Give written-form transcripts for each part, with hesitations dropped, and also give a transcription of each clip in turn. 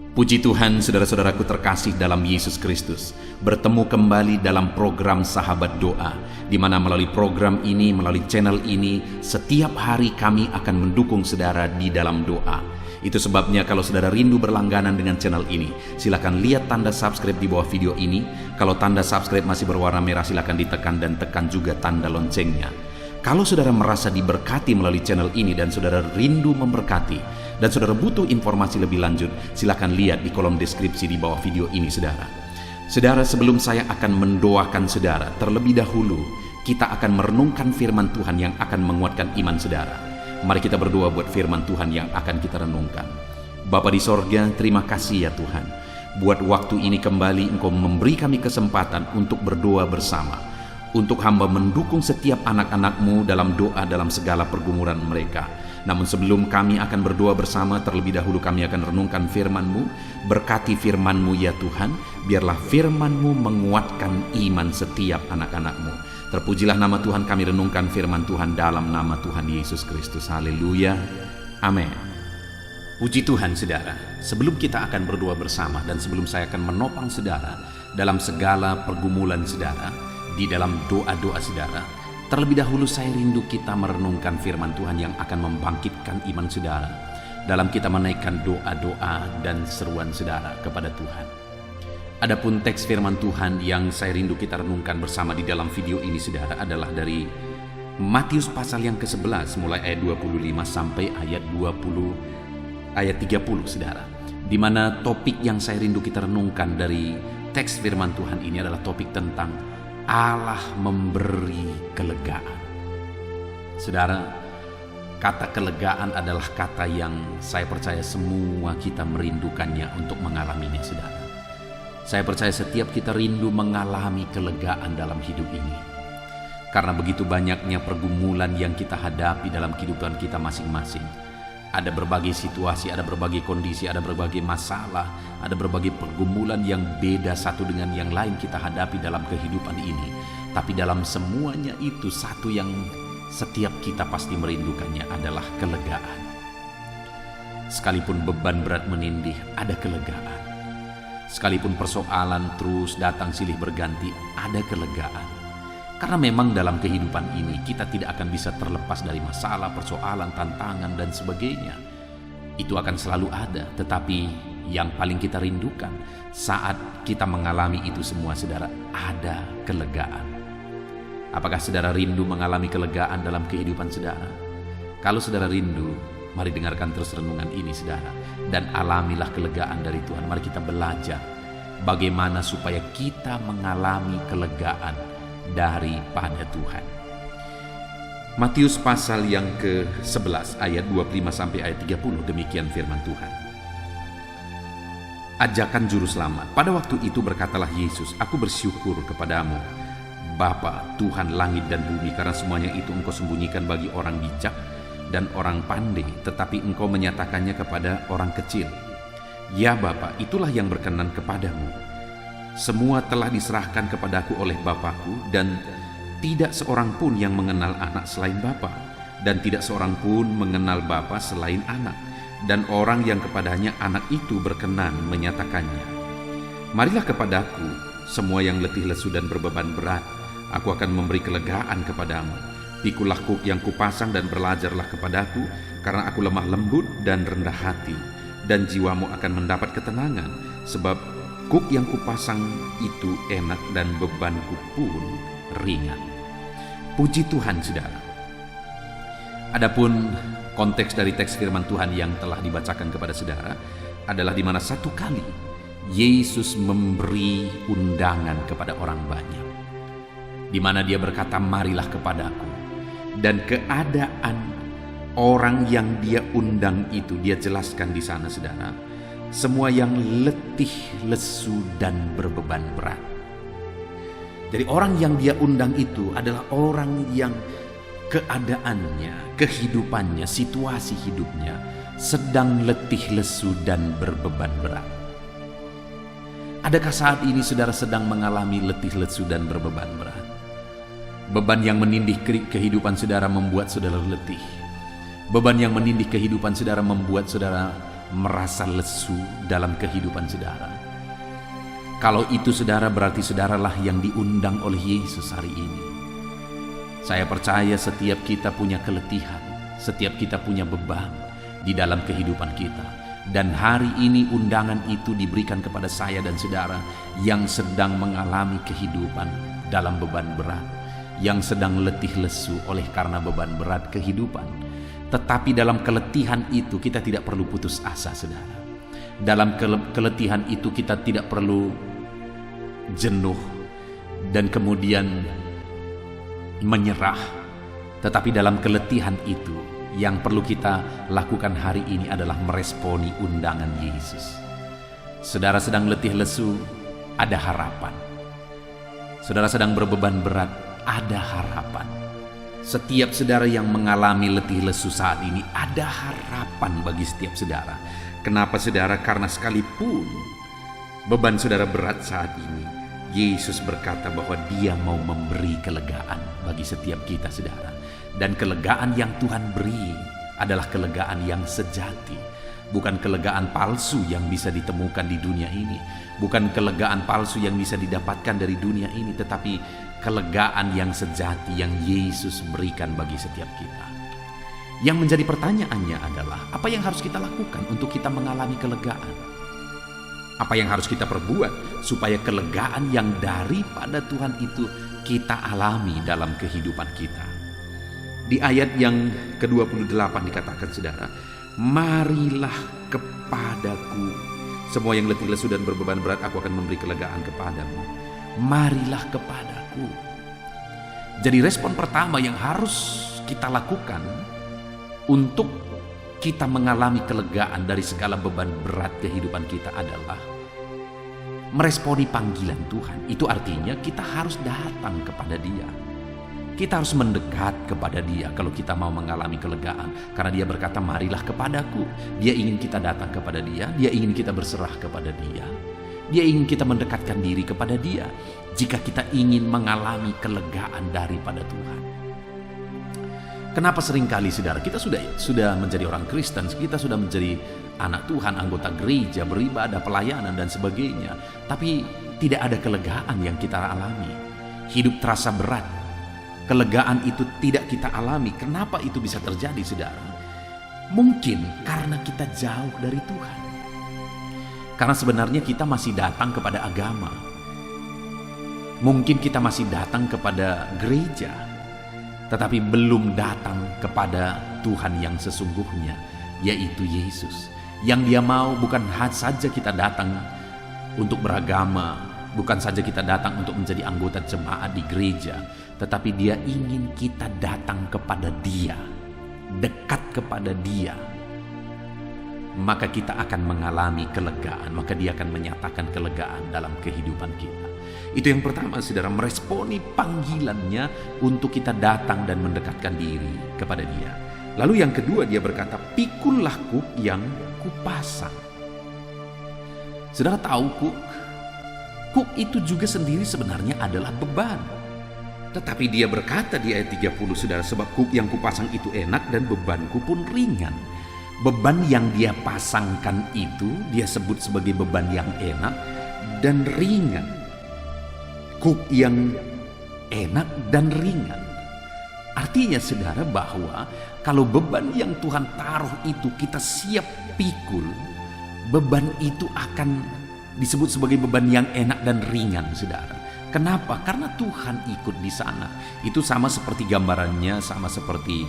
Puji Tuhan, saudara-saudaraku terkasih dalam Yesus Kristus, bertemu kembali dalam program Sahabat Doa, di mana melalui program ini, melalui channel ini, setiap hari kami akan mendukung saudara di dalam doa. Itu sebabnya kalau saudara rindu berlangganan dengan channel ini, silakan lihat tanda subscribe di bawah video ini. Kalau tanda subscribe masih berwarna merah, silakan ditekan dan tekan juga tanda loncengnya. Kalau saudara merasa diberkati melalui channel ini dan saudara rindu memberkati, dan saudara butuh informasi lebih lanjut, silakan lihat di kolom deskripsi di bawah video ini, saudara. Saudara, sebelum saya akan mendoakan saudara, terlebih dahulu kita akan merenungkan firman Tuhan yang akan menguatkan iman saudara. Mari kita berdoa buat firman Tuhan yang akan kita renungkan. Bapa di sorga, terima kasih ya Tuhan. Buat waktu ini kembali Engkau memberi kami kesempatan untuk berdoa bersama. Untuk hamba mendukung setiap anak-anak-Mu dalam doa dalam segala pergumulan mereka. Namun sebelum kami akan berdoa bersama, terlebih dahulu kami akan renungkan firman-Mu. Berkati firman-Mu ya Tuhan, biarlah firman-Mu menguatkan iman setiap anak-anak-Mu. Terpujilah nama Tuhan, kami renungkan firman Tuhan dalam nama Tuhan Yesus Kristus. Haleluya, amin. Puji Tuhan saudara, sebelum kita akan berdoa bersama dan sebelum saya akan menopang saudara dalam segala pergumulan saudara, di dalam doa-doa saudara, terlebih dahulu saya rindu kita merenungkan firman Tuhan yang akan membangkitkan iman saudara dalam kita menaikkan doa-doa dan seruan saudara kepada Tuhan. Adapun teks firman Tuhan yang saya rindu kita renungkan bersama di dalam video ini saudara adalah dari Matius pasal yang ke-11 mulai ayat 25 sampai ayat 30 saudara. Di mana topik yang saya rindu kita renungkan dari teks firman Tuhan ini adalah topik tentang Allah memberi kelegaan. Saudara, kata kelegaan adalah kata yang saya percaya semua kita merindukannya untuk mengalaminya, saudara. Saya percaya setiap kita rindu mengalami kelegaan dalam hidup ini. Karena begitu banyaknya pergumulan yang kita hadapi dalam kehidupan kita masing-masing. Ada berbagai situasi, ada berbagai kondisi, ada berbagai masalah, ada berbagai pergumulan yang beda satu dengan yang lain kita hadapi dalam kehidupan ini. Tapi dalam semuanya itu, satu yang setiap kita pasti merindukannya adalah kelegaan. Sekalipun beban berat menindih, ada kelegaan. Sekalipun persoalan terus datang silih berganti, ada kelegaan. Karena memang dalam kehidupan ini kita tidak akan bisa terlepas dari masalah, persoalan, tantangan dan sebagainya. Itu akan selalu ada, tetapi yang paling kita rindukan saat kita mengalami itu semua, saudara, ada kelegaan. Apakah saudara rindu mengalami kelegaan dalam kehidupan saudara? Kalau saudara rindu, mari dengarkan terus renungan ini saudara, dan alamilah kelegaan dari Tuhan. Mari kita belajar bagaimana supaya kita mengalami kelegaan daripada Tuhan. Matius pasal yang ke-11 ayat 25 sampai ayat 30, demikian firman Tuhan. Ajakan juru selamat. Pada waktu itu berkatalah Yesus, "Aku bersyukur kepadamu, Bapa, Tuhan langit dan bumi, karena semuanya itu Engkau sembunyikan bagi orang bijak dan orang pandai, tetapi Engkau menyatakannya kepada orang kecil. Ya Bapa, itulah yang berkenan kepadamu. Semua telah diserahkan kepadaku oleh Bapakku, dan tidak seorang pun yang mengenal anak selain Bapa, dan tidak seorang pun mengenal Bapa selain anak, dan orang yang kepadanya anak itu berkenan menyatakannya. Marilah kepadaku, semua yang letih lesu dan berbeban berat, aku akan memberi kelegaan kepadamu. Pikulah kuk yang kupasang dan belajarlah kepadaku, karena aku lemah lembut dan rendah hati, dan jiwamu akan mendapat ketenangan, sebab kuk yang kupasang itu enak dan bebanku pun ringan." Puji Tuhan saudara. Adapun konteks dari teks firman Tuhan yang telah dibacakan kepada saudara adalah di mana satu kali Yesus memberi undangan kepada orang banyak, di mana dia berkata, "Marilah kepadaku." Dan keadaan orang yang dia undang itu dia jelaskan di sana saudara, semua yang letih, lesu, dan berbeban berat. Jadi orang yang dia undang itu adalah orang yang keadaannya, kehidupannya, situasi hidupnya sedang letih, lesu, dan berbeban berat. Adakah saat ini saudara sedang mengalami letih, lesu, dan berbeban berat? Beban yang menindih kehidupan saudara membuat saudara letih. Beban yang menindih kehidupan saudara membuat saudara merasa lesu dalam kehidupan saudara? Kalau itu saudara, berarti saudaralah yang diundang oleh Yesus hari ini. Saya percaya setiap kita punya keletihan, setiap kita punya beban di dalam kehidupan kita. Dan hari ini undangan itu diberikan kepada saya dan saudara yang sedang mengalami kehidupan dalam beban berat, yang sedang letih lesu oleh karena beban berat kehidupan. Tetapi dalam keletihan itu kita tidak perlu putus asa, saudara. Dalam keletihan itu kita tidak perlu jenuh dan kemudian menyerah. Tetapi dalam keletihan itu, yang perlu kita lakukan hari ini adalah meresponi undangan Yesus. Saudara sedang letih lesu, ada harapan. Saudara sedang berbeban berat, ada harapan. Setiap saudara yang mengalami letih lesu saat ini, ada harapan bagi setiap saudara. Kenapa saudara? Karena sekalipun beban saudara berat saat ini, Yesus berkata bahwa Dia mau memberi kelegaan bagi setiap kita, saudara. Dan kelegaan yang Tuhan beri adalah kelegaan yang sejati. Bukan kelegaan palsu yang bisa ditemukan di dunia ini. Bukan kelegaan palsu yang bisa didapatkan dari dunia ini. Tetapi kelegaan yang sejati yang Yesus berikan bagi setiap kita. Yang menjadi pertanyaannya adalah, apa yang harus kita lakukan untuk kita mengalami kelegaan? Apa yang harus kita perbuat supaya kelegaan yang daripada Tuhan itu kita alami dalam kehidupan kita? Di ayat yang ke-28 dikatakan, saudara, marilah kepadaku semua yang letih lesu dan berbeban berat, aku akan memberi kelegaan kepadamu. Marilah kepadaku. Jadi respon pertama yang harus kita lakukan untuk kita mengalami kelegaan dari segala beban berat kehidupan kita adalah meresponi panggilan Tuhan. Itu artinya kita harus datang kepada Dia. Kita harus mendekat kepada Dia kalau kita mau mengalami kelegaan. Karena Dia berkata, marilah kepadaku. Dia ingin kita datang kepada Dia. Dia ingin kita berserah kepada Dia. Dia ingin kita mendekatkan diri kepada Dia. Jika kita ingin mengalami kelegaan daripada Tuhan. Kenapa seringkali, saudara, kita sudah menjadi orang Kristen, kita sudah menjadi anak Tuhan, anggota gereja, beribadah, pelayanan, dan sebagainya. Tapi tidak ada kelegaan yang kita alami. Hidup terasa berat. Kelegaan itu tidak kita alami. Kenapa itu bisa terjadi, saudara? Mungkin karena kita jauh dari Tuhan. Karena sebenarnya kita masih datang kepada agama. Mungkin kita masih datang kepada gereja, tetapi belum datang kepada Tuhan yang sesungguhnya, yaitu Yesus. Yang Dia mau bukan saja kita datang untuk beragama, bukan saja kita datang untuk menjadi anggota jemaat di gereja, tetapi Dia ingin kita datang kepada Dia, dekat kepada Dia. Maka kita akan mengalami kelegaan, maka Dia akan menyatakan kelegaan dalam kehidupan kita. Itu yang pertama, saudara, meresponi panggilannya untuk kita datang dan mendekatkan diri kepada Dia. Lalu yang kedua, Dia berkata, pikullah kuk yang kupasang. Saudara tahu kuk itu juga sendiri sebenarnya adalah beban. Tetapi Dia berkata di ayat 30, saudara, sebab kuk yang kupasang itu enak dan bebanku pun ringan. Beban yang Dia pasangkan itu Dia sebut sebagai beban yang enak dan ringan. Kuk yang enak dan ringan. Artinya, saudara, bahwa kalau beban yang Tuhan taruh itu kita siap pikul, beban itu akan disebut sebagai beban yang enak dan ringan, saudara. Kenapa? Karena Tuhan ikut di sana. Itu sama seperti gambarannya, sama seperti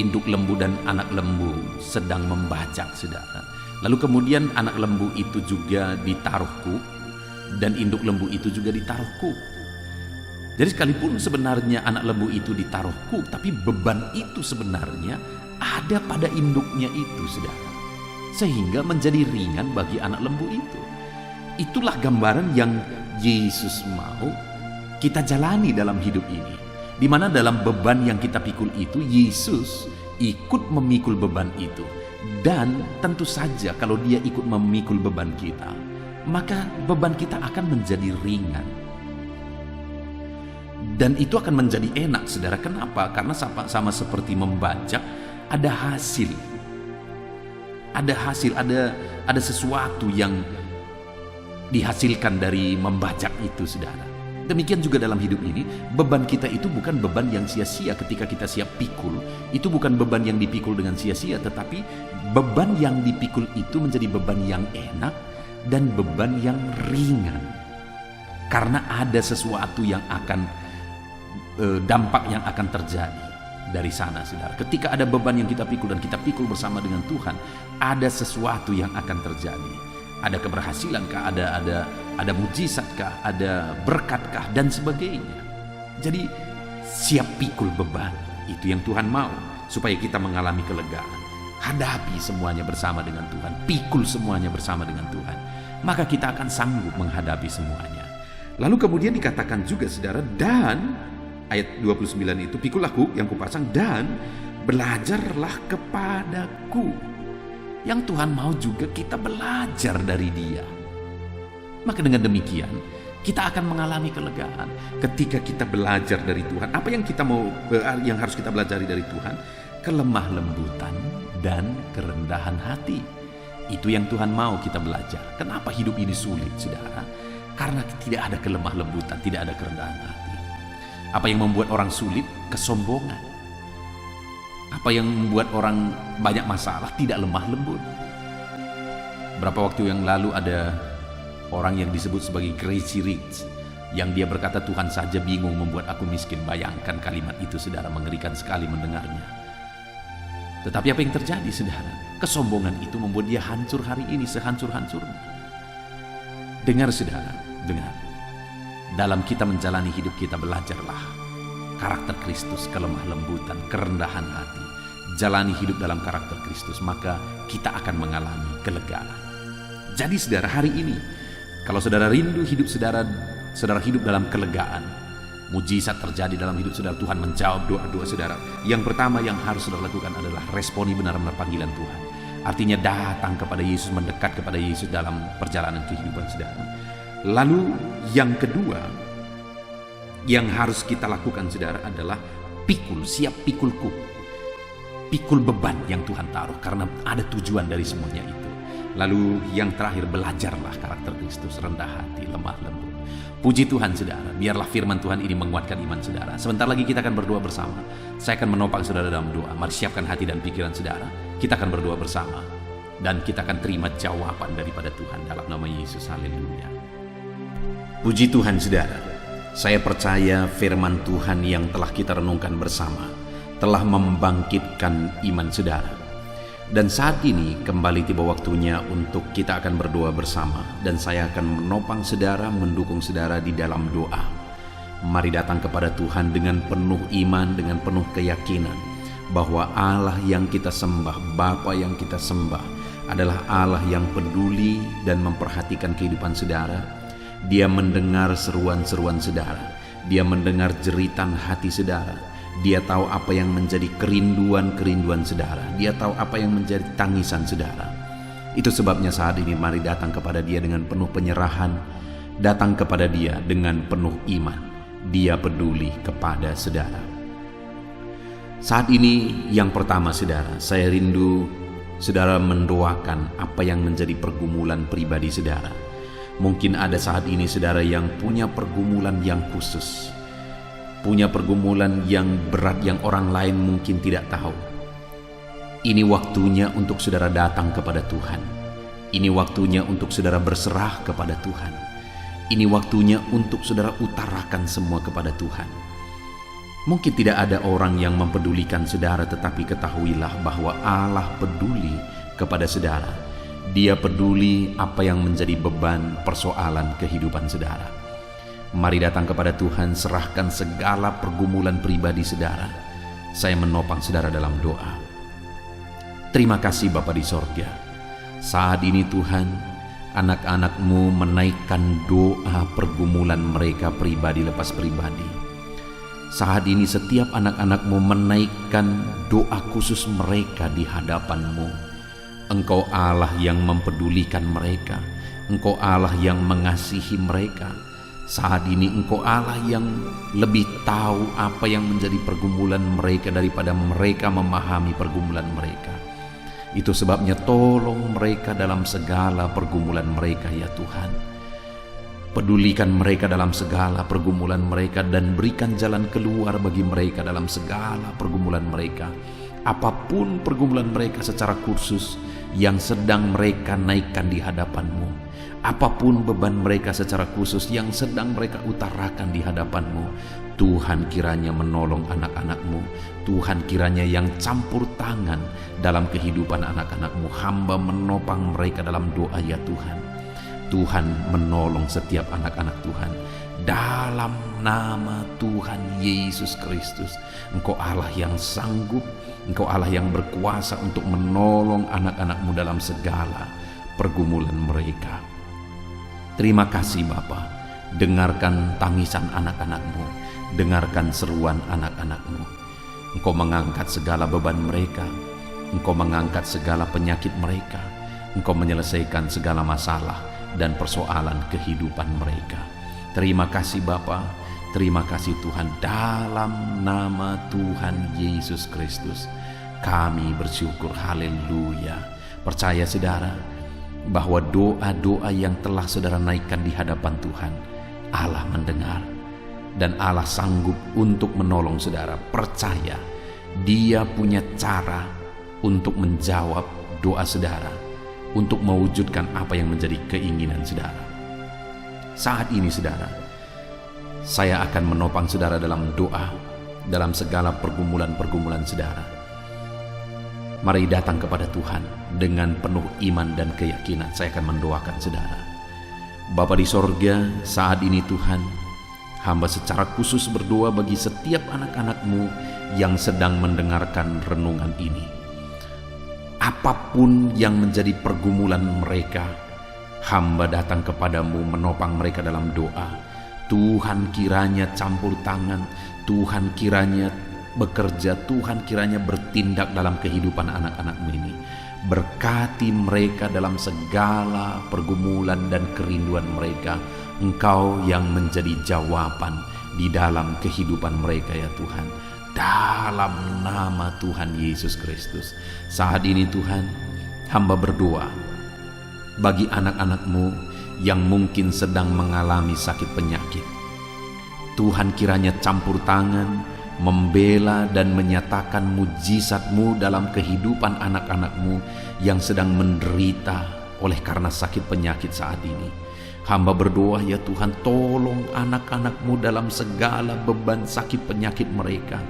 induk lembu dan anak lembu sedang membajak, saudara. Lalu kemudian anak lembu itu juga ditaruh kuk, dan induk lembu itu juga ditaruh kuk. Jadi sekalipun sebenarnya anak lembu itu ditaruh kuk, tapi beban itu sebenarnya ada pada induknya itu, saudara. Sehingga menjadi ringan bagi anak lembu itu. Itulah gambaran yang Yesus mau kita jalani dalam hidup ini. Di mana dalam beban yang kita pikul itu, Yesus ikut memikul beban itu. Dan tentu saja kalau Dia ikut memikul beban kita, maka beban kita akan menjadi ringan. Dan itu akan menjadi enak, saudara. Kenapa? Karena sama seperti membajak, ada hasil. Ada hasil, ada sesuatu yang dihasilkan dari membajak itu, saudara. Demikian juga dalam hidup ini, beban kita itu bukan beban yang sia-sia ketika kita siap pikul. Itu bukan beban yang dipikul dengan sia-sia, tetapi beban yang dipikul itu menjadi beban yang enak dan beban yang ringan. Karena ada sesuatu yang akan, dampak yang akan terjadi dari sana, saudara. Ketika ada beban yang kita pikul dan kita pikul bersama dengan Tuhan, ada sesuatu yang akan terjadi. Ada keberhasilankah, ada mujizatkah, ada berkatkah, dan sebagainya. Jadi siap pikul beban, itu yang Tuhan mau, supaya kita mengalami kelegaan. Hadapi semuanya bersama dengan Tuhan, pikul semuanya bersama dengan Tuhan, maka kita akan sanggup menghadapi semuanya. Lalu kemudian dikatakan juga, saudara, dan ayat 29 itu, pikul aku yang kupasang dan belajarlah kepadaku. Yang Tuhan mau juga kita belajar dari Dia. Maka dengan demikian kita akan mengalami kelegaan ketika kita belajar dari Tuhan. Apa yang kita mau, yang harus kita pelajari dari Tuhan? Kelemah lembutan dan kerendahan hati. Itu yang Tuhan mau kita belajar. Kenapa hidup ini sulit, saudara? Karena tidak ada kelemah lembutan, tidak ada kerendahan hati. Apa yang membuat orang sulit? Kesombongan. Apa yang membuat orang banyak masalah? Tidak lemah lembut. Berapa waktu yang lalu ada orang yang disebut sebagai crazy rich, yang dia berkata, Tuhan saja bingung membuat aku miskin. Bayangkan kalimat itu, saudara, mengerikan sekali mendengarnya. Tetapi apa yang terjadi, saudara? Kesombongan itu membuat dia hancur hari ini sehancur-hancurnya. Dengar, saudara, dengar. Dalam kita menjalani hidup kita, belajarlah karakter Kristus, kelemah lembutan, kerendahan hati. Jalani hidup dalam karakter Kristus, maka kita akan mengalami kelegaan. Jadi saudara, hari ini kalau saudara rindu hidup saudara hidup dalam kelegaan, mujizat terjadi dalam hidup saudara, Tuhan menjawab doa-doa saudara. Yang pertama yang harus saudara lakukan adalah responi benar-benar panggilan Tuhan. Artinya datang kepada Yesus, mendekat kepada Yesus dalam perjalanan kehidupan saudara. Lalu yang kedua yang harus kita lakukan, saudara, adalah pikul, siap pikulku. Pikul beban yang Tuhan taruh, karena ada tujuan dari semuanya itu. Lalu yang terakhir, belajarlah karakter Kristus, rendah hati, lemah lembut. Puji Tuhan, saudara, biarlah firman Tuhan ini menguatkan iman saudara. Sebentar lagi kita akan berdoa bersama. Saya akan menopang saudara dalam doa. Mari siapkan hati dan pikiran saudara. Kita akan berdoa bersama, dan kita akan terima jawaban daripada Tuhan dalam nama Yesus. Haleluya. Puji Tuhan, saudara. Saya percaya firman Tuhan yang telah kita renungkan bersama telah membangkitkan iman saudara. Dan saat ini kembali tiba waktunya untuk kita akan berdoa bersama. Dan saya akan menopang saudara, mendukung saudara di dalam doa. Mari datang kepada Tuhan dengan penuh iman, dengan penuh keyakinan bahwa Allah yang kita sembah, Bapa yang kita sembah adalah Allah yang peduli dan memperhatikan kehidupan saudara. Dia mendengar seruan-seruan saudara. Dia mendengar jeritan hati saudara. Dia tahu apa yang menjadi kerinduan-kerinduan saudara. Dia tahu apa yang menjadi tangisan saudara. Itu sebabnya saat ini mari datang kepada Dia dengan penuh penyerahan. Datang kepada Dia dengan penuh iman. Dia peduli kepada saudara. Saat ini yang pertama, saudara, saya rindu saudara mendoakan apa yang menjadi pergumulan pribadi saudara. Mungkin ada saat ini saudara yang punya pergumulan yang khusus, punya pergumulan yang berat yang orang lain mungkin tidak tahu. Ini waktunya untuk saudara datang kepada Tuhan. Ini waktunya untuk saudara berserah kepada Tuhan. Ini waktunya untuk saudara utarakan semua kepada Tuhan. Mungkin tidak ada orang yang mempedulikan saudara, tetapi ketahuilah bahwa Allah peduli kepada saudara. Dia peduli apa yang menjadi beban persoalan kehidupan saudara. Mari datang kepada Tuhan, serahkan segala pergumulan pribadi saudara. Saya menopang saudara dalam doa. Terima kasih Bapa di sorga. Saat ini Tuhan, anak-anak-Mu menaikkan doa pergumulan mereka pribadi lepas pribadi. Saat ini setiap anak-anak-Mu menaikkan doa khusus mereka di hadapan-Mu. Engkau Allah yang mempedulikan mereka. Engkau Allah yang mengasihi mereka. Saat ini Engkau Allah yang lebih tahu apa yang menjadi pergumulan mereka daripada mereka memahami pergumulan mereka. Itu sebabnya tolong mereka dalam segala pergumulan mereka ya Tuhan. Pedulikan mereka dalam segala pergumulan mereka dan berikan jalan keluar bagi mereka dalam segala pergumulan mereka. Apapun pergumulan mereka secara khusus yang sedang mereka naikkan di hadapan-Mu. Apapun beban mereka secara khusus yang sedang mereka utarakan di hadapan-Mu. Tuhan kiranya menolong anak-anak-Mu. Tuhan kiranya yang campur tangan dalam kehidupan anak-anak-Mu. Hamba menopang mereka dalam doa ya Tuhan. Tuhan menolong setiap anak-anak Tuhan. Dalam nama Tuhan Yesus Kristus, Engkau Allah yang sanggup, Engkau Allah yang berkuasa untuk menolong anak-anak-Mu dalam segala pergumulan mereka. Terima kasih Bapa. Dengarkan tangisan anak-anak-Mu, dengarkan seruan anak-anak-Mu. Engkau mengangkat segala beban mereka, Engkau mengangkat segala penyakit mereka, Engkau menyelesaikan segala masalah dan persoalan kehidupan mereka. Terima kasih Bapa, terima kasih Tuhan. Dalam nama Tuhan Yesus Kristus kami bersyukur, haleluya. Percaya saudara bahwa doa-doa yang telah saudara naikkan di hadapan Tuhan, Allah mendengar dan Allah sanggup untuk menolong saudara. Percaya, Dia punya cara untuk menjawab doa saudara, untuk mewujudkan apa yang menjadi keinginan saudara. Saat ini saudara, saya akan menopang saudara dalam doa, dalam segala pergumulan-pergumulan saudara. Mari datang kepada Tuhan dengan penuh iman dan keyakinan. Saya akan mendoakan saudara. Bapa di sorga, saat ini Tuhan, hamba secara khusus berdoa bagi setiap anak-anak-Mu yang sedang mendengarkan renungan ini. Apapun yang menjadi pergumulan mereka, hamba datang kepadamu menopang mereka dalam doa. Tuhan kiranya campur tangan, Tuhan kiranya bekerja, Tuhan kiranya bertindak dalam kehidupan anak-anak-Mu ini. Berkati mereka dalam segala pergumulan dan kerinduan mereka. Engkau yang menjadi jawaban di dalam kehidupan mereka ya Tuhan. Dalam nama Tuhan Yesus Kristus, saat ini Tuhan, hamba berdoa bagi anak-anak-Mu yang mungkin sedang mengalami sakit penyakit. Tuhan kiranya campur tangan, membela dan menyatakan mujizat-Mu dalam kehidupan anak-anak-Mu yang sedang menderita oleh karena sakit penyakit saat ini. Hamba berdoa ya Tuhan, tolong anak-anak-Mu dalam segala beban sakit penyakit mereka.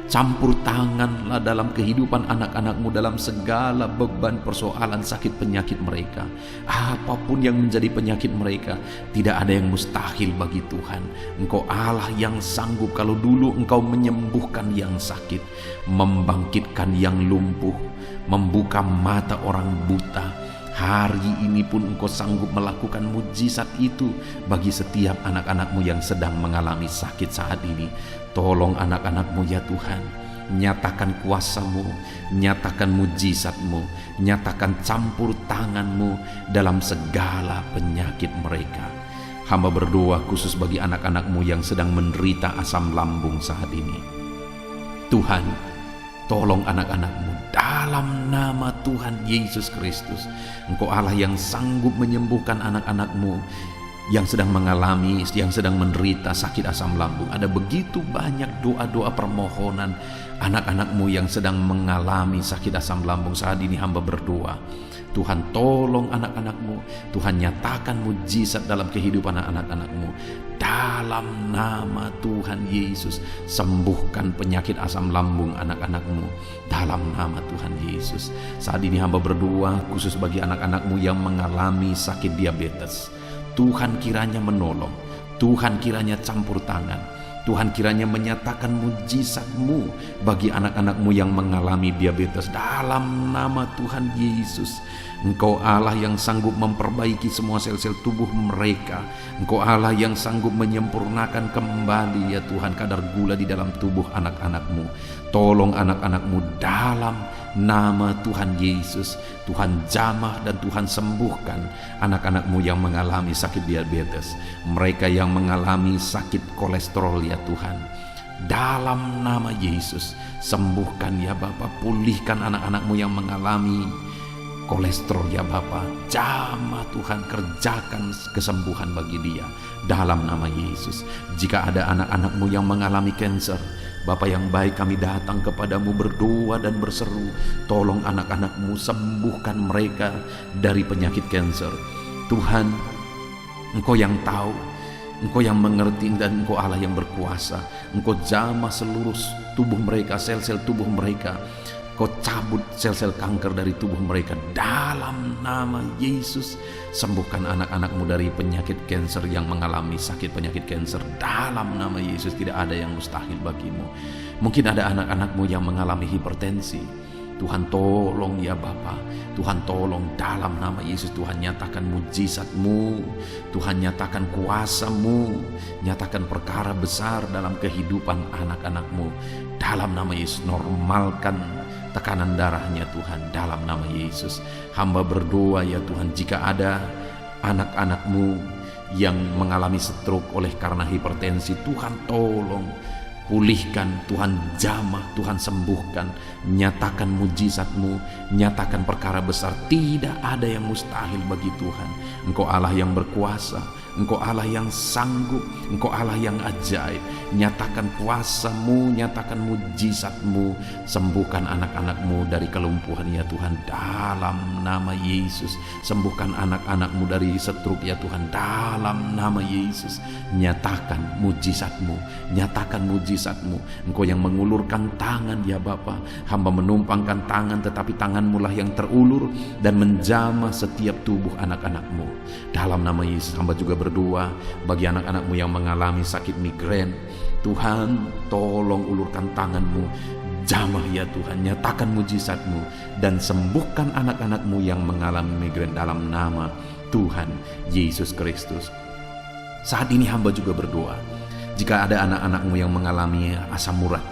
Campur tanganlah dalam kehidupan anak-anak-Mu dalam segala beban persoalan sakit penyakit mereka. Apapun yang menjadi penyakit mereka, tidak ada yang mustahil bagi Tuhan. Engkau Allah yang sanggup. Kalau dulu Engkau menyembuhkan yang sakit, membangkitkan yang lumpuh, membuka mata orang buta, hari ini pun Engkau sanggup melakukan mujizat itu bagi setiap anak-anak-Mu yang sedang mengalami sakit saat ini. Tolong anak-anak-Mu ya Tuhan, nyatakan kuasa-Mu, nyatakan mujizat-Mu, nyatakan campur tangan-Mu dalam segala penyakit mereka. Hamba berdoa khusus bagi anak-anak-Mu yang sedang menderita asam lambung saat ini. Tuhan, tolong anak-anak-Mu dalam nama Tuhan Yesus Kristus. Engkau Allah yang sanggup menyembuhkan anak-anak-Mu yang sedang mengalami, yang sedang menderita sakit asam lambung. Ada begitu banyak doa-doa permohonan anak-anak-Mu yang sedang mengalami sakit asam lambung. Saat ini hamba berdoa, Tuhan tolong anak-anak-Mu, Tuhan nyatakan mujizat dalam kehidupan anak-anak-Mu. Dalam nama Tuhan Yesus, sembuhkan penyakit asam lambung anak-anak-Mu. Dalam nama Tuhan Yesus, saat ini hamba berdoa khusus bagi anak-anak-Mu yang mengalami sakit diabetes. Tuhan kiranya menolong, Tuhan kiranya campur tangan, Tuhan kiranya menyatakan mujizat-Mu bagi anak-anak-Mu yang mengalami diabetes. Dalam nama Tuhan Yesus, Engkau Allah yang sanggup memperbaiki semua sel-sel tubuh mereka. Engkau Allah yang sanggup menyempurnakan kembali ya Tuhan kadar gula di dalam tubuh anak-anak-Mu. Tolong anak-anak-Mu dalam nama Tuhan Yesus. Tuhan jamah dan Tuhan sembuhkan anak-anak-Mu yang mengalami sakit diabetes, mereka yang mengalami sakit kolesterol ya Tuhan. dalam nama Yesus. Sembuhkan ya Bapa, pulihkan anak-anak-Mu yang mengalami kolesterol ya Bapa. Jamah Tuhan, kerjakan kesembuhan bagi dia dalam nama Yesus. Jika ada anak-anak-Mu yang mengalami kanker, Bapa yang baik, kami datang kepadamu berdoa dan berseru, tolong anak-anak-Mu, sembuhkan mereka dari penyakit kanker. Tuhan, Engkau yang tahu, Engkau yang mengerti, dan Engkau Allah yang berkuasa. Engkau jamah seluruh tubuh mereka, sel-sel tubuh mereka. Kau cabut sel-sel kanker dari tubuh mereka dalam nama Yesus. Sembuhkan anak-anak-Mu dari penyakit kanker, yang mengalami sakit penyakit kanker dalam nama Yesus. Tidak ada yang mustahil bagimu. Mungkin ada anak-anak-Mu yang mengalami hipertensi. Tuhan tolong ya Bapa, Tuhan tolong dalam nama Yesus. Tuhan nyatakan mujizat-Mu, Tuhan nyatakan kuasa-Mu, nyatakan perkara besar dalam kehidupan anak-anak-Mu dalam nama Yesus. Normalkan tekanan darahnya Tuhan dalam nama Yesus. Hamba berdoa ya Tuhan, jika ada anak-anak-Mu yang mengalami stroke oleh karena hipertensi, Tuhan tolong pulihkan, Tuhan jamah, Tuhan sembuhkan. Nyatakan mujizat-Mu, nyatakan perkara besar. Tidak ada yang mustahil bagi Tuhan. Engkau Allah yang berkuasa, Engkau Allah yang sanggup, Engkau Allah yang ajaib. Nyatakan kuasa-Mu, nyatakan mujizat-Mu. Sembuhkan anak-anak-Mu dari kelumpuhan ya Tuhan dalam nama Yesus. Sembuhkan anak-anak-Mu dari stroke ya Tuhan dalam nama Yesus. Nyatakan mujizat-Mu, nyatakan mujizat-Mu. Engkau yang mengulurkan tangan ya Bapa. Hamba menumpangkan tangan, tetapi tangan-Mu lah yang terulur dan menjamah setiap tubuh anak-anak-Mu dalam nama Yesus. Hamba juga berdoa bagi anak-anak-Mu yang mengalami sakit migrain. Tuhan tolong ulurkan tangan-Mu, jamah ya Tuhan, nyatakan mujizat-Mu dan sembuhkan anak-anak-Mu yang mengalami migrain dalam nama Tuhan Yesus Kristus. Saat ini hamba juga berdoa, jika ada anak-anak-Mu yang mengalami asam urat,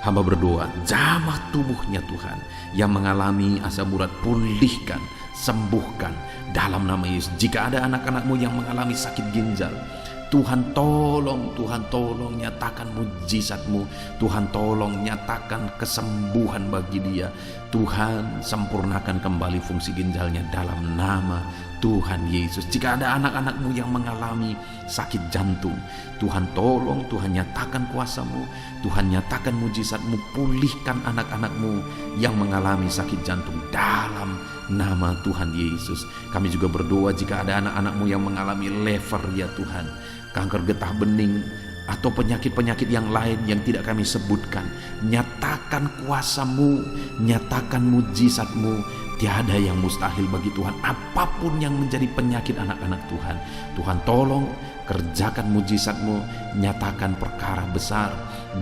hamba berdoa, jamah tubuhnya Tuhan yang mengalami asam urat, pulihkan, sembuhkan dalam nama Yesus. Jika ada anak-anak-Mu yang mengalami sakit ginjal, Tuhan tolong nyatakan mujizat-Mu. Tuhan tolong nyatakan kesembuhan bagi dia. Tuhan sempurnakan kembali fungsi ginjalnya dalam nama Tuhan Yesus. Jika ada anak-anak-Mu yang mengalami sakit jantung, Tuhan tolong, Tuhan nyatakan kuasa-Mu, Tuhan nyatakan mujizat-Mu. Pulihkan anak-anak-Mu yang mengalami sakit jantung dalam nama Tuhan Yesus. Kami juga berdoa jika ada anak-anak-Mu yang mengalami lever ya Tuhan, kanker getah bening, atau penyakit-penyakit yang lain yang tidak kami sebutkan. Nyatakan kuasa-Mu, nyatakan mujizat-Mu. Tiada yang mustahil bagi Tuhan. Apapun yang menjadi penyakit anak-anak Tuhan, Tuhan tolong kerjakan mujizat-Mu. Nyatakan perkara besar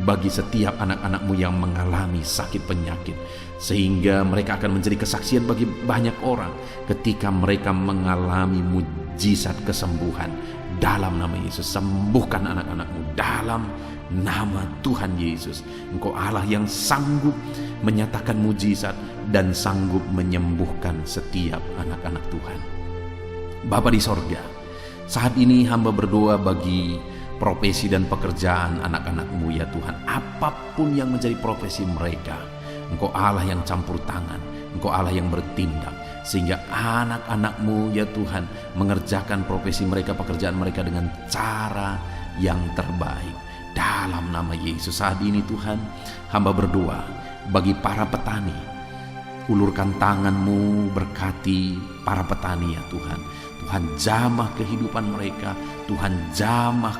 bagi setiap anak-anak-Mu yang mengalami sakit penyakit, sehingga mereka akan menjadi kesaksian bagi banyak orang ketika mereka mengalami mujizat kesembuhan dalam nama Yesus. Sembuhkan anak-anak-Mu dalam nama Tuhan Yesus. Engkau Allah yang sanggup menyatakan mujizat dan sanggup menyembuhkan setiap anak-anak Tuhan. Bapa di sorga, saat ini hamba berdoa bagi profesi dan pekerjaan anak-anak-Mu ya Tuhan. Apapun yang menjadi profesi mereka, Engkau Allah yang campur tangan, Engkau Allah yang bertindak, sehingga anak-anak-Mu ya Tuhan mengerjakan profesi mereka, pekerjaan mereka dengan cara yang terbaik dalam nama Yesus. Saat ini Tuhan, hamba berdoa bagi para petani. Ulurkan tangan-Mu, berkati para petani ya Tuhan. Tuhan jamah kehidupan mereka, Tuhan jamah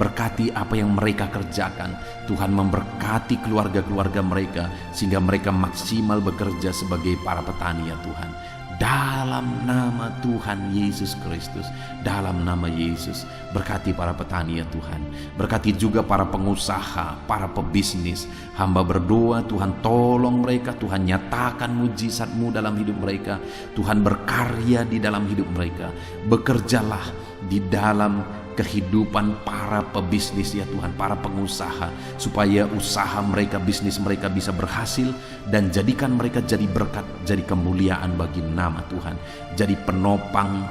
berkati apa yang mereka kerjakan. Tuhan memberkati keluarga-keluarga mereka, sehingga mereka maksimal bekerja sebagai para petani ya Tuhan. Dalam nama Tuhan Yesus Kristus, dalam nama Yesus, berkati para petani ya Tuhan. Berkati juga para pengusaha, para pebisnis. Hamba berdoa Tuhan tolong mereka, Tuhan nyatakan mujizat-Mu dalam hidup mereka. Tuhan berkarya di dalam hidup mereka. Bekerjalah di dalam kehidupan para pebisnis ya Tuhan, para pengusaha, supaya usaha mereka, bisnis mereka bisa berhasil, dan jadikan mereka jadi berkat, jadi kemuliaan bagi nama Tuhan, jadi penopang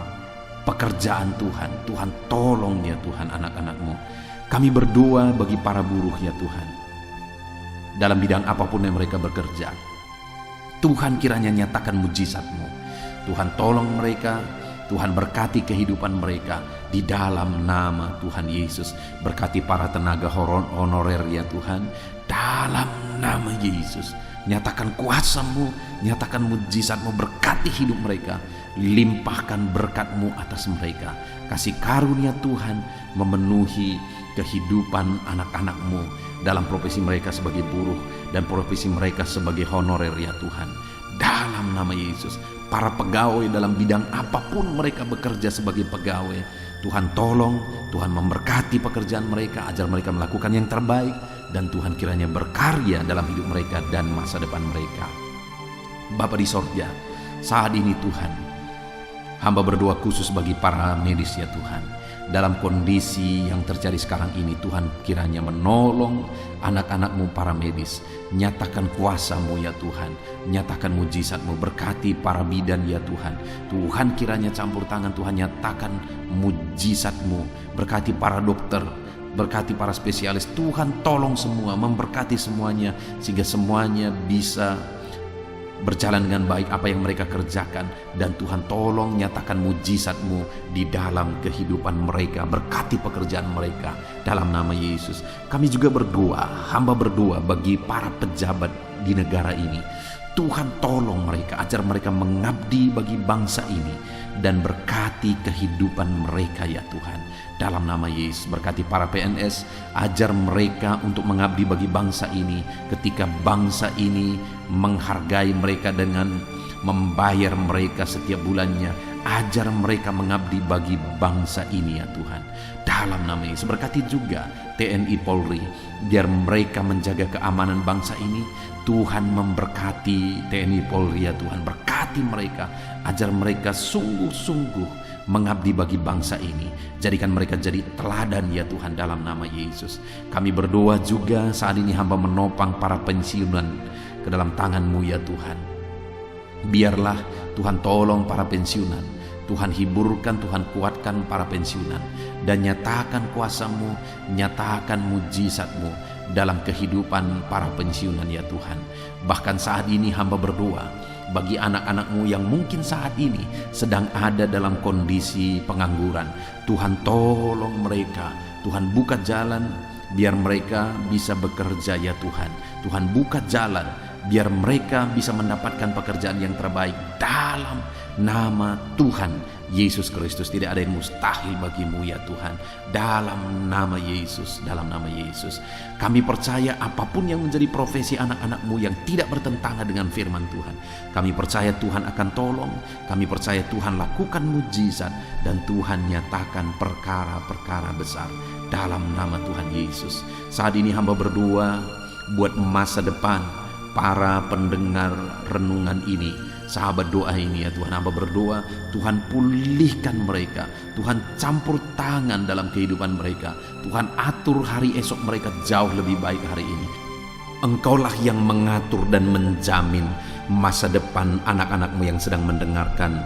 pekerjaan Tuhan. Tuhan tolong ya Tuhan anak-anak-Mu. Kami berdoa bagi para buruh ya Tuhan, dalam bidang apapun yang mereka bekerja. Tuhan kiranya nyatakan mujizat-Mu. Tuhan tolong mereka, Tuhan berkati kehidupan mereka di dalam nama Tuhan Yesus. Berkati para tenaga honorer ya Tuhan, dalam nama Yesus. Nyatakan kuasa-Mu, nyatakan mujizat-Mu, berkati hidup mereka. Limpahkan berkat-Mu atas mereka. Kasih karunia Tuhan memenuhi kehidupan anak-anak-Mu dalam profesi mereka sebagai buruh dan profesi mereka sebagai honorer ya Tuhan. Dalam nama Yesus, para pegawai dalam bidang apapun mereka bekerja sebagai pegawai, Tuhan tolong, Tuhan memberkati pekerjaan mereka, ajar mereka melakukan yang terbaik, dan Tuhan kiranya berkarya dalam hidup mereka dan masa depan mereka. Bapa di sorga, saat ini Tuhan, hamba berdoa khusus bagi para medis ya Tuhan. Dalam kondisi yang terjadi sekarang ini, Tuhan kiranya menolong anak-anak-Mu para medis. Nyatakan kuasa-Mu ya Tuhan, nyatakan mujizat-Mu, berkati para bidan ya Tuhan. Tuhan kiranya campur tangan, Tuhan nyatakan mujizat-Mu, berkati para dokter, berkati para spesialis. Tuhan tolong semua, memberkati semuanya, sehingga semuanya bisa berjalan dengan baik apa yang mereka kerjakan. Dan Tuhan tolong nyatakan mujizat-Mu di dalam kehidupan mereka, berkati pekerjaan mereka dalam nama Yesus. Kami juga berdoa, hamba berdoa bagi para pejabat di negara ini. Tuhan tolong mereka, ajar mereka mengabdi bagi bangsa ini, dan berkati kehidupan mereka ya Tuhan. Dalam nama Yesus, berkati para PNS, ajar mereka untuk mengabdi bagi bangsa ini ketika bangsa ini menghargai mereka dengan membayar mereka setiap bulannya. Ajar mereka mengabdi bagi bangsa ini ya Tuhan. Dalam nama Yesus, berkati juga TNI Polri, biar mereka menjaga keamanan bangsa ini. Tuhan memberkati TNI Polri ya Tuhan, berkati mereka, ajar mereka sungguh-sungguh mengabdi bagi bangsa ini. Jadikan mereka jadi teladan ya Tuhan, dalam nama Yesus. Kami berdoa juga saat ini hamba menopang para pensiunan ke dalam tangan-Mu ya Tuhan. Biarlah Tuhan tolong para pensiunan, Tuhan hiburkan, Tuhan kuatkan para pensiunan, dan nyatakan kuasa-Mu, nyatakan mujizat-Mu dalam kehidupan para pensiunan ya Tuhan. Bahkan saat ini hamba berdoa bagi anak-anak-Mu yang mungkin saat ini sedang ada dalam kondisi pengangguran. Tuhan tolong mereka, Tuhan buka jalan biar mereka bisa bekerja ya Tuhan. Tuhan buka jalan biar mereka bisa mendapatkan pekerjaan yang terbaik dalam nama Tuhan Yesus Kristus. Tidak ada yang mustahil bagi-Mu ya Tuhan. Dalam nama Yesus, dalam nama Yesus. Kami percaya apapun yang menjadi profesi anak-anak-Mu yang tidak bertentangan dengan firman Tuhan, kami percaya Tuhan akan tolong. Kami percaya Tuhan lakukan mujizat, dan Tuhan nyatakan perkara-perkara besar dalam nama Tuhan Yesus. Saat ini hamba berdoa buat masa depan para pendengar renungan ini, sahabat doa ini ya Tuhan. Hamba berdoa Tuhan pulihkan mereka, Tuhan campur tangan dalam kehidupan mereka, Tuhan atur hari esok mereka jauh lebih baik hari ini. Engkaulah yang mengatur dan menjamin masa depan anak-anak-Mu yang sedang mendengarkan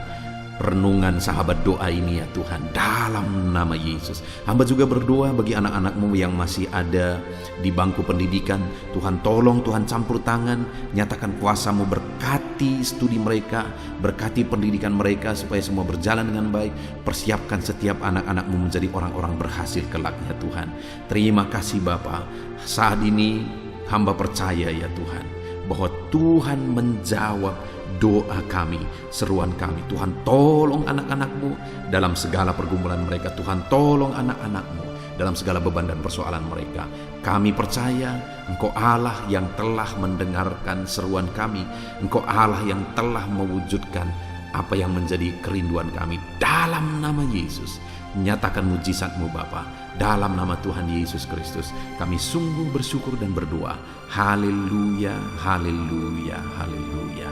renungan sahabat doa ini ya Tuhan, dalam nama Yesus. Hamba juga berdoa bagi anak-anak-Mu yang masih ada di bangku pendidikan. Tuhan tolong, Tuhan campur tangan, nyatakan kuasa-Mu, berkati studi mereka, berkati pendidikan mereka supaya semua berjalan dengan baik. Persiapkan setiap anak-anak-Mu menjadi orang-orang berhasil kelak ya Tuhan. Terima kasih Bapa. Saat ini hamba percaya ya Tuhan, bahwa Tuhan menjawab doa kami, seruan kami. Tuhan tolong anak-anak-Mu dalam segala pergumulan mereka. Tuhan tolong anak-anak-Mu dalam segala beban dan persoalan mereka. Kami percaya Engkau Allah yang telah mendengarkan seruan kami. Engkau Allah yang telah mewujudkan apa yang menjadi kerinduan kami. Dalam nama Yesus, nyatakan mujizat-Mu Bapa. Dalam nama Tuhan Yesus Kristus, kami sungguh bersyukur dan berdoa. Haleluya, haleluya, haleluya.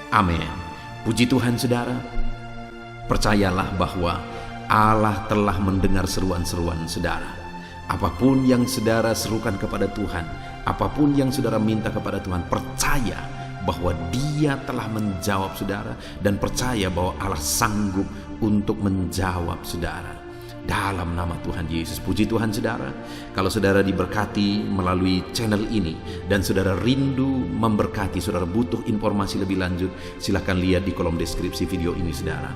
Amin. Puji Tuhan saudara. Percayalah bahwa Allah telah mendengar seruan-seruan saudara. Apapun yang saudara serukan kepada Tuhan, apapun yang saudara minta kepada Tuhan, percaya bahwa Dia telah menjawab saudara, dan percaya bahwa Allah sanggup untuk menjawab saudara. dalam nama Tuhan Yesus. Puji Tuhan saudara, kalau saudara diberkati melalui channel ini dan saudara rindu memberkati, saudara butuh informasi lebih lanjut, silakan lihat di kolom deskripsi video ini saudara.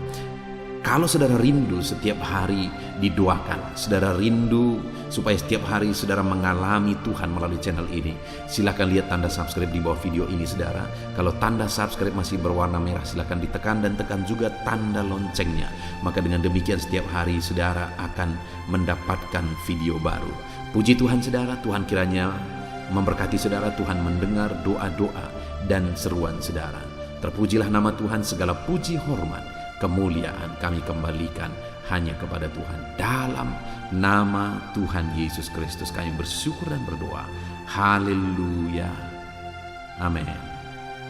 Kalau saudara rindu setiap hari didoakan, saudara rindu supaya setiap hari saudara mengalami Tuhan melalui channel ini, silakan lihat tanda subscribe di bawah video ini saudara. Kalau tanda subscribe masih berwarna merah, silakan ditekan dan tekan juga tanda loncengnya. Maka dengan demikian setiap hari saudara akan mendapatkan video baru. Puji Tuhan saudara, Tuhan kiranya memberkati saudara, Tuhan mendengar doa-doa dan seruan saudara. Terpujilah nama Tuhan, segala puji hormat kemuliaan kami kembalikan hanya kepada Tuhan. Dalam nama Tuhan Yesus Kristus kami bersyukur dan berdoa. Haleluya. Amin.